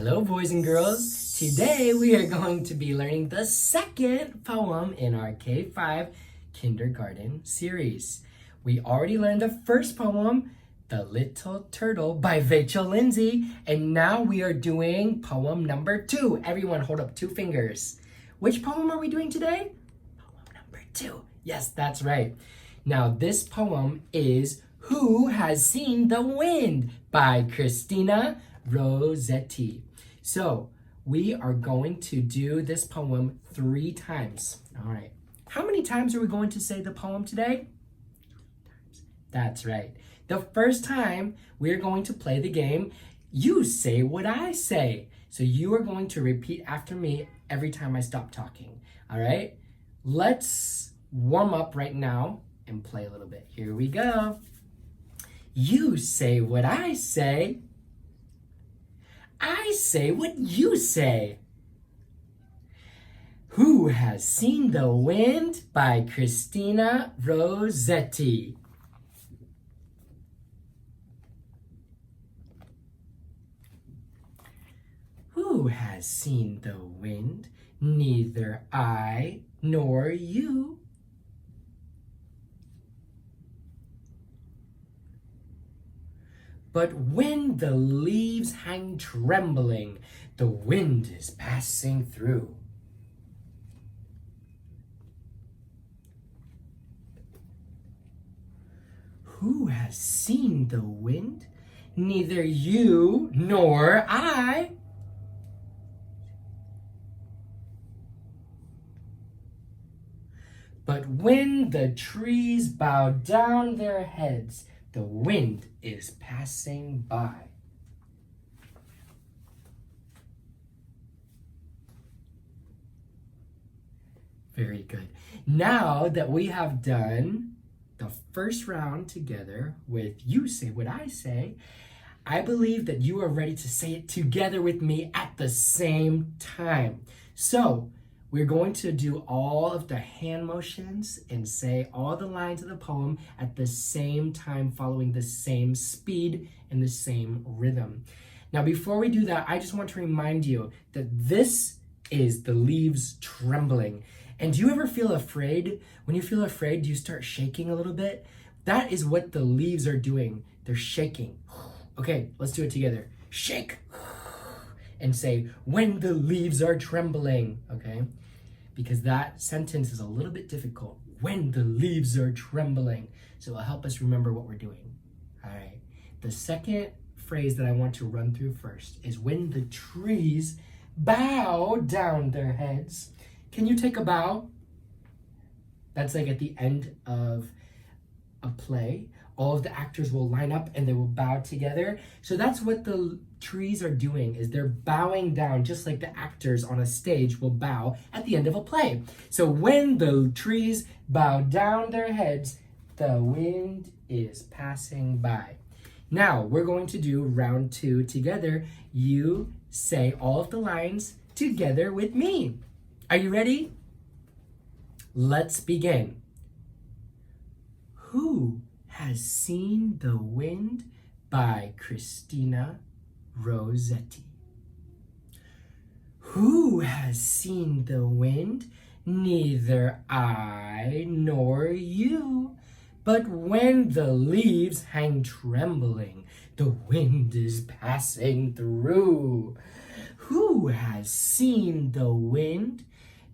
Hello, boys and girls. Today we are going to be learning the second poem in our K-5 kindergarten series. We already learned the first poem, The Little Turtle by Rachel Lindsay, and now we are doing poem number 2. Everyone hold up 2 fingers. Which poem are we doing today? Poem number 2. Yes, that's right. Now this poem is Who Has Seen the Wind by Christina Rossetti. So we are going to do this poem 3 times. All right. How many times are we going to say the poem today? That's right. The first time we're going to play the game, you say what I say. So you are going to repeat after me every time I stop talking. All right. Let's warm up right now and play a little bit. Here we go. You say what I say. I say what you say. Who Has Seen the Wind by Christina Rossetti. Who has seen the wind? Neither I nor you. But when the leaves hang trembling, the wind is passing through. Who has seen the wind? Neither you nor I. But when the trees bow down their heads, the wind is passing by. Very good. Now that we have done the first round together with You Say What I Say, I believe that you are ready to say it together with me at the same time. So we're going to do all of the hand motions and say all the lines of the poem at the same time, following the same speed and the same rhythm. Now, before we do that, I just want to remind you that this is the leaves trembling. And do you ever feel afraid? When you feel afraid, do you start shaking a little bit? That is what the leaves are doing. They're shaking. Okay, let's do it together. Shake. And say, when the leaves are trembling, okay? Because that sentence is a little bit difficult. When the leaves are trembling. So it'll help us remember what we're doing. All right. The second phrase that I want to run through first is when the trees bow down their heads. Can you take a bow? That's like at the end of a play. All of the actors will line up and they will bow together. So that's what the trees are doing, is they're bowing down just like the actors on a stage will bow at the end of a play. So when the trees bow down their heads, the wind is passing by. Now we're going to do round 2 together. You say all of the lines together with me. Are you ready? Let's begin. Who Has Seen the Wind by Christina Rossetti. Who has seen the wind? Neither I nor you. But when the leaves hang trembling, the wind is passing through. Who has seen the wind?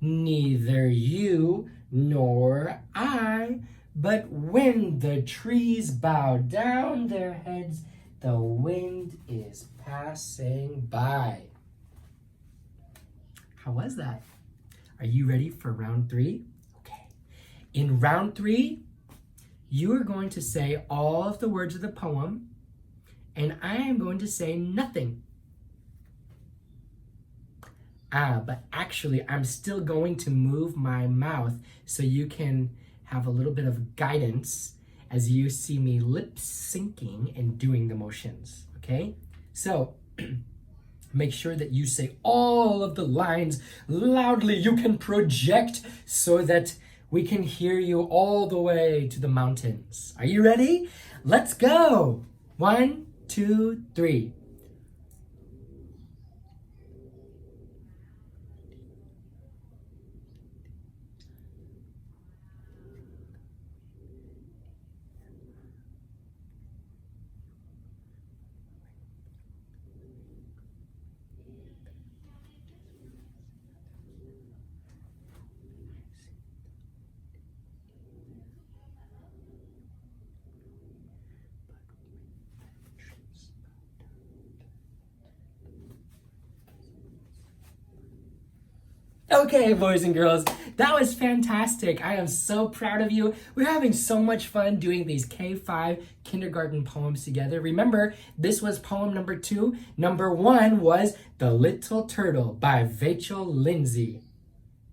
Neither you nor I. But when the trees bow down their heads, the wind is passing by. How was that? Are you ready for round 3? Okay. In round 3, you are going to say all of the words of the poem, and I am going to say nothing. But actually, I'm still going to move my mouth so you can have a little bit of guidance as you see me lip syncing and doing the motions, okay? So make sure that you say all of the lines loudly. You can project so that we can hear you all the way to the mountains. Are you ready? Let's go. 1, 2, 3. Okay, boys and girls, that was fantastic. I am so proud of you. We're having so much fun doing these K5 kindergarten poems together. Remember, this was poem number 2. Number 1 was The Little Turtle by Vachel Lindsay.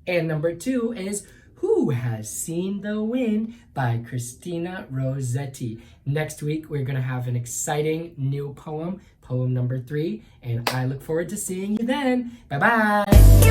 And number 2 is Who Has Seen the Wind by Christina Rossetti. Next week, we're going to have an exciting new poem, poem number 3, and I look forward to seeing you then. Bye-bye.